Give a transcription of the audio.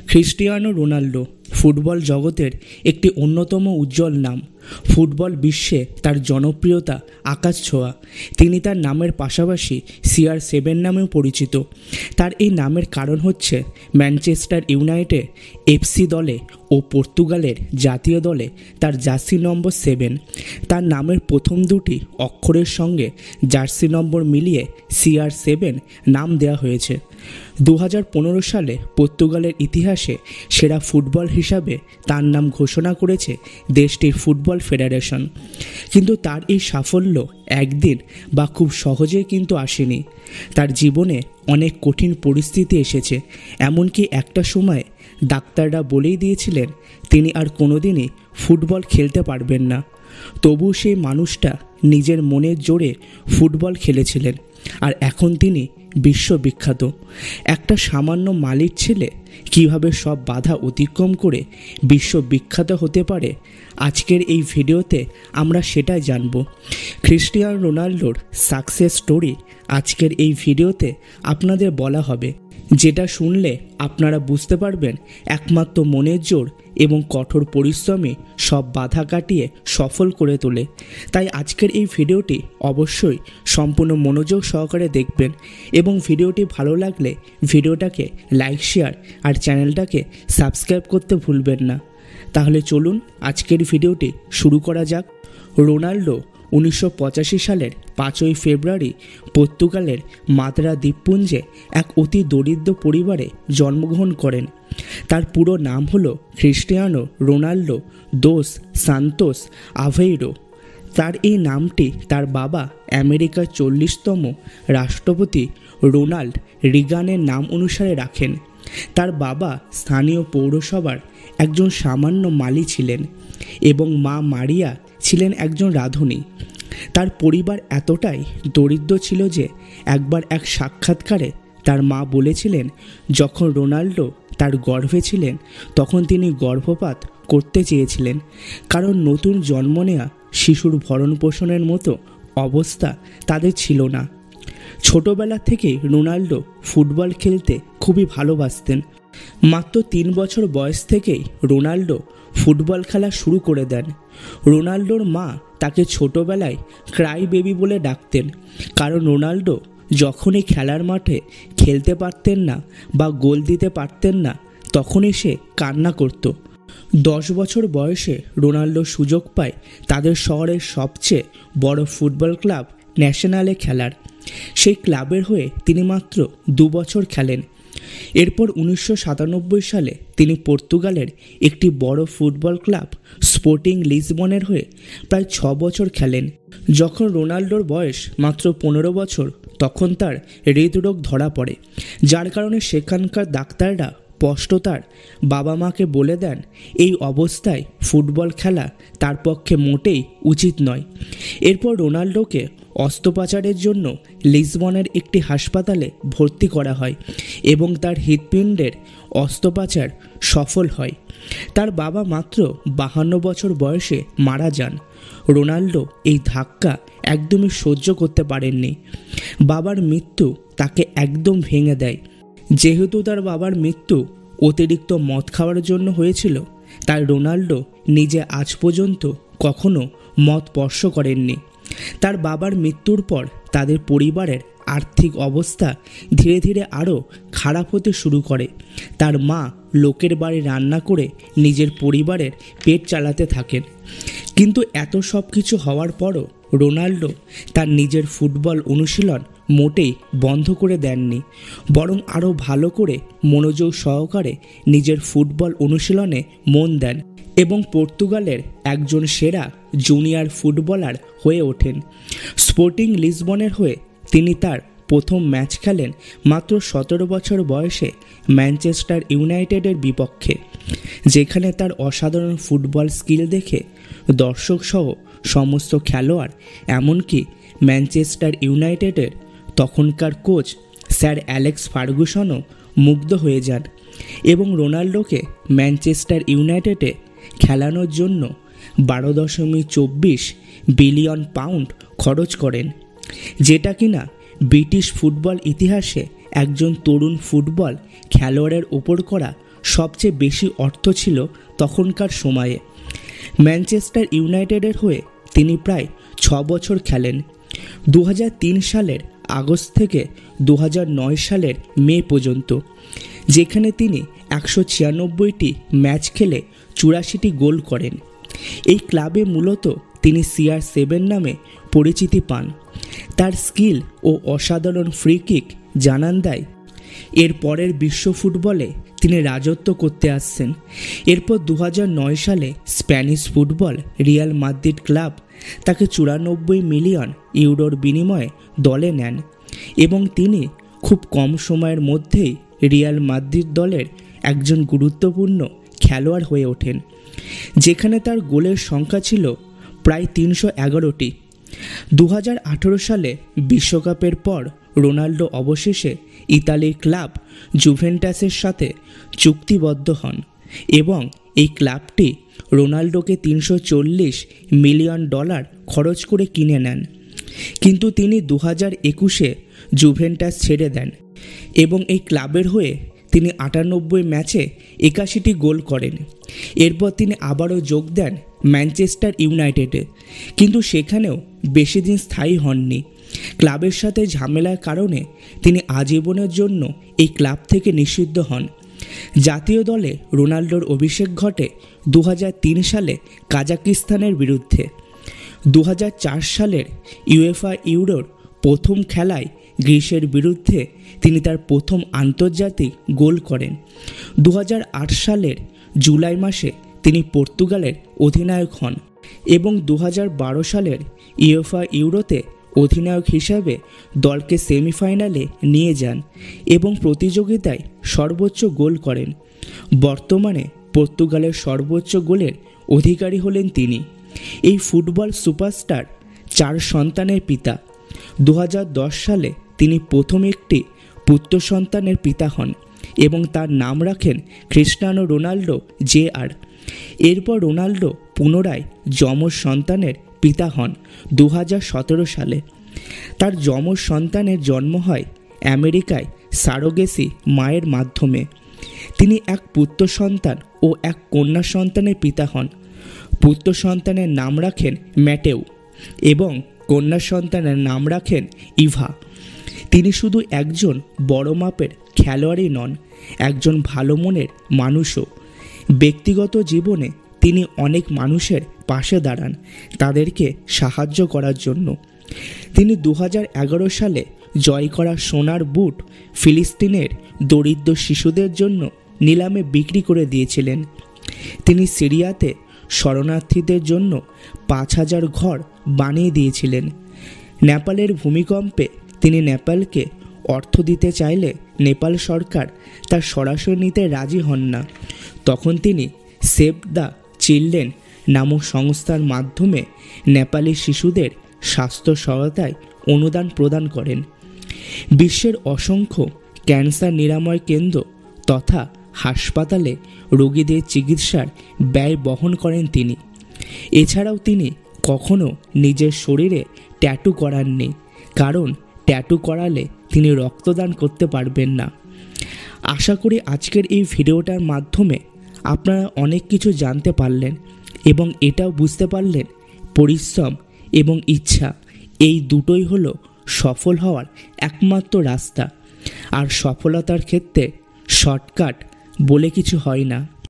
Cristiano Ronaldo football জগতের একটি অন্যতম উজ্জ্বল নাম। ফুটবল বিশ্বে তার জনপ্রিয়তা আকাশ ছোঁয়া। তিনি তার নামের পাশাপাশি CR7 নামেও পরিচিত। তার এই নামের কারণ হচ্ছে ম্যানচেস্টার ইউনাইটেড FC দলে ও পর্তুগালের জাতীয় দলে তার জার্সি নম্বর 7। তার নামের প্রথম দুটি অক্ষরের সঙ্গে জার্সি নম্বর মিলিয়ে CR7 নাম দেওয়া হয়েছে। 2015 সালে পর্তুগালের ইতিহাসে সেরা ফুটবল হিসাবে তার নাম ঘোষণা করেছে দেশটির ফুটবল ফেডারেশন। কিন্তু তার এই সাফল্য একদিন বা খুব সহজেই কিন্তু আসেনি। তার জীবনে অনেক কঠিন পরিস্থিতি এসেছে। এমনকি একটা সময় ডাক্তাররা বলেই দিয়েছিলেন তিনি আর কোনোদিনই ফুটবল খেলতে পারবেন না। তবু সেই মানুষটা নিজের মনের জোরে ফুটবল খেলেছিলেন, আর এখন তিনি বিশ্ববিখ্যাত। একটা সামান্য মালির ছেলে কিভাবে সব বাধা অতিক্রম করে বিশ্ববিখ্যাত হতে পারে, আজকের এই ভিডিওতে আমরা সেটাই জানব। ক্রিস্টিয়ানো রোনাল্ডোর সাকসেস স্টোরি আজকের এই ভিডিওতে আপনাদের বলা হবে, যেটা শুনলে আপনারা বুঝতে পারবেন একমাত্র মনের জোর এবং কঠোর পরিশ্রমই সব বাধা কাটিয়ে সফল করে তোলে। তাই আজকের এই ভিডিওটি অবশ্যই সম্পূর্ণ মনোযোগ সহকারে দেখবেন এবং ভিডিওটি ভালো লাগলে ভিডিওটাকে লাইক, শেয়ার আর চ্যানেলটাকে সাবস্ক্রাইব করতে ভুলবেন না। তাহলে চলুন আজকের ভিডিওটি শুরু করা যাক। রোনাল্ডো 1985 সালের 5ই ফেব্রুয়ারি পর্তুগালের মাদ্রা দ্বীপপুঞ্জে এক অতি দরিদ্র পরিবারে জন্মগ্রহণ করেন। তার পুরো নাম হলো ক্রিস্টিয়ানো রোনাল্ডো দোস সান্তোস আভেইরো। তার এই নামটি তার বাবা আমেরিকার 40তম রাষ্ট্রপতি রোনাল্ড রিগানের নাম অনুসারে রাখেন। তার বাবা স্থানীয় পৌরসভার একজন সামান্য মালি ছিলেন এবং মা মারিয়া ছিলেন একজন রাঁধুনি। তার পরিবার এতটাই দরিদ্র ছিল যে একবার এক সাক্ষাৎকারে তার মা বলেছিলেন যখন রোনাল্ডো তার গর্ভে ছিলেন তখন তিনি গর্ভপাত করতে চেয়েছিলেন, কারণ নতুন জন্ম নেওয়া শিশুর ভরণ পোষণের মতো অবস্থা তাদের ছিল না। ছোটবেলা থেকেই রোনাল্ডো ফুটবল খেলতে খুবই ভালোবাসতেন। মাত্র 3 বছর বয়স থেকেই রোনাল্ডো ফুটবল খেলা শুরু করে দেন। রোনাল্ডোর মা তাকে ছোটবেলায় ক্রাই বেবি বলে ডাকতেন, কারণ রোনাল্ডো যখনই খেলার মাঠে খেলতে পারতেন না বা গোল দিতে পারতেন না তখনই সে কান্না করত। 10 বছর বয়সে রোনাল্ডো সুযোগ পায় তাদের শহরের সবচেয়ে বড় ফুটবল ক্লাব ন্যাশনালে খেলার। সেই ক্লাবের হয়ে তিনি মাত্র 2 বছর খেলেন। এরপর 1997 সালে তিনি পর্তুগালের একটি বড় ফুটবল ক্লাব স্পোর্টিং লিসবনের হয়ে প্রায় 6 বছর খেলেন। যখন রোনাল্ডোর বয়স মাত্র 15 বছর তখন তার হৃদরোগ ধরা পড়ে, যার কারণে সেখানকার ডাক্তাররা স্পষ্ট তার বাবা মাকে বলে দেন এই অবস্থায় ফুটবল খেলা তার পক্ষে মোটেই উচিত নয়। এরপর রোনাল্ডোকে অস্ত্রোপচারের জন্য লিসবনের একটি হাসপাতালে ভর্তি করা হয় এবং তার হৃৎপিণ্ডের অস্ত্রোপচার সফল হয়। তার বাবা মাত্র 52 বছর বয়সে মারা যান। রোনাল্ডো এই ধাক্কা একদমই সহ্য করতে পারেননি। বাবার মৃত্যু তাকে একদম ভেঙে দেয়। যেহেতু তার বাবার মৃত্যু অতিরিক্ত মদ খাওয়ার জন্য হয়েছিল, তাই রোনাল্ডো নিজে আজ পর্যন্ত কখনো মদ স্পর্শ করেননি। তার বাবার মৃত্যুর পর তাদের পরিবারের আর্থিক অবস্থা ধীরে ধীরে আরও খারাপ হতে শুরু করে। তার মা লোকের বাড়ি রান্না করে নিজের পরিবারের পেট চালাতে থাকেন। কিন্তু এত সব কিছু হওয়ার পরও রোনাল্ডো তার নিজের ফুটবল অনুশীলন মোটেই বন্ধ করে দেননি, বরং আরও ভালো করে মনোযোগ সহকারে নিজের ফুটবল অনুশীলনে মন দেন এবং পর্তুগালের একজন সেরা জুনিয়র ফুটবলার হয়ে ওঠেন। স্পোর্টিং লিসবনের হয়ে তিনি তার প্রথম ম্যাচ খেলেন মাত্র 17 বছর বয়সে ম্যানচেস্টার ইউনাইটেডের বিপক্ষে, যেখানে তার অসাধারণ ফুটবল স্কিল দেখে দর্শকসহ সমস্ত খেলোয়াড়, এমনকি ম্যানচেস্টার ইউনাইটেডের তখনকার কোচ স্যার অ্যালেক্স ফার্গুসনও মুগ্ধ হয়ে যান এবং রোনাল্ডোকে ম্যানচেস্টার ইউনাইটেডে খেলানোর জন্য 12.24 বিলিয়ন পাউন্ড খরচ করেন, যেটা কিনা ব্রিটিশ ফুটবল ইতিহাসে একজন তরুণ ফুটবল খেলোয়াড়ের ওপর করা সবচেয়ে বেশি অর্থ ছিল তখনকার সময়ে। ম্যানচেস্টার ইউনাইটেডের হয়ে তিনি প্রায় 6 বছর খেলেন, 2003 সালের আগস্ট থেকে 2009 সালের মে পর্যন্ত, যেখানে তিনি 196টি ম্যাচ খেলে 84টি গোল করেন। এই ক্লাবে মূলত তিনি CR7 নামে পরিচিতি পান। তার স্কিল ও অসাধারণ ফ্রি কিক জানান দেয় এর পরের বিশ্ব ফুটবলে তিনি রাজত্ব করতে আসছেন। এরপর 2009 সালে Spanish football Real Madrid club তাকে 94 মিলিয়ন ইউরোর বিনিময়ে দলে নেন এবং তিনি খুব কম সময়ের মধ্যেই রিয়াল মাদ্রিদ দলের একজন গুরুত্বপূর্ণ খেলোয়াড় হয়ে ওঠেন, যেখানে তার গোলের সংখ্যা ছিল প্রায় 311টি। 2018 সালে বিশ্বকাপের পর রোনাল্ডো অবশেষে ইতালির ক্লাব জুভেন্টাসের সাথে চুক্তিবদ্ধ হন এবং এই ক্লাবটি রোনাল্ডোকে $340 মিলিয়ন খরচ করে কিনে নেন। কিন্তু তিনি 2021-এ জুভেন্টাস ছেড়ে দেন এবং এই ক্লাবের হয়ে তিনি 98 ম্যাচে 81টি গোল করেন। এরপর তিনি আবারও যোগ দেন ম্যানচেস্টার ইউনাইটেডে, কিন্তু সেখানেও বেশি দিন স্থায়ী হননি। ক্লাবের সাথে ঝামেলার কারণে তিনি আজীবনের জন্য এই ক্লাব থেকে নিষিদ্ধ হন। জাতীয় দলে রোনাল্ডোর অভিষেক ঘটে 2003 সালে কাজাকিস্তানের বিরুদ্ধে। 2004 সালের UEFA ইউরোর প্রথম খেলায় গ্রিসের বিরুদ্ধে তিনি তার প্রথম আন্তর্জাতিক গোল করেন। 2008 সালের জুলাই মাসে তিনি পর্তুগালের অধিনায়ক হন এবং 2012 সালের UEFA ইউরোতে অধিনায়ক হিসাবে দলকে সেমিফাইনালে নিয়ে যান এবং প্রতিযোগিতায় সর্বোচ্চ গোল করেন। বর্তমানে পর্তুগালের সর্বোচ্চ গোলের অধিকারী হলেন তিনি। এই ফুটবল সুপারস্টার 4 সন্তানের পিতা। 2010 সালে তিনি প্রথম একটি পুত্র সন্তানের পিতা হন এবং তার নাম রাখেন ক্রিস্টিয়ানো রোনাল্ডো জে.আর। এরপর রোনাল্ডো পুনরায় যমজ সন্তানের পিতা হন 2017 সালে। তার যমজ সন্তানের জন্ম হয় আমেরিকায় সারোগেসি মায়ের মাধ্যমে। তিনি এক পুত্র সন্তান ও এক কন্যা সন্তানের পিতা হন। পুত্র সন্তানের নাম রাখেন ম্যাটেও এবং কন্যা সন্তানের নাম রাখেন ইভা। তিনি শুধু একজন বড় মাপের খেলোয়াড়ই নন, একজন ভালো মনের মানুষও। ব্যক্তিগত জীবনে তিনি অনেক মানুষের পাশে দাঁড়ান তাদেরকে সাহায্য করার জন্য। তিনি 2011 সালে জয় করা সোনার বুট ফিলিস্তিনের দরিদ্র শিশুদের জন্য নিলামে বিক্রি করে দিয়েছিলেন। তিনি সিরিয়াতে শরণার্থীদের জন্য 5000 ঘর বানিয়ে দিয়েছিলেন। নেপালের ভূমিকম্পে তিনি নেপালকে অর্থ দিতে চাইলে নেপাল সরকার তা সরাসরি নিতে রাজি হন না। তখন তিনি সেভ দ্য চিলড্রেন নামক সংস্থার মাধ্যমে নেপালি শিশুদের স্বাস্থ্য সহায়তায় অনুদান প্রদান করেন। বিশ্বের অসংখ্য ক্যান্সার নিরাময় কেন্দ্র তথা হাসপাতালে রোগীদের চিকিৎসার ব্যয় বহন করেন তিনি। এছাড়াও তিনি কখনো নিজের শরীরে ট্যাটু করাননি, কারণ ট্যাটু করালে তিনি রক্তদান করতে পারবেন না। আশা করি আজকের এই ভিডিওটার মাধ্যমে আপনারা অনেক কিছু জানতে পারলেন এবং এটাও বুঝতে পারলেন পরিশ্রম এবং ইচ্ছা এই দুটোই হলো সফল হওয়ার একমাত্র রাস্তা। আর সফলতার ক্ষেত্রে শর্টকাট বলে কিছু হয় না।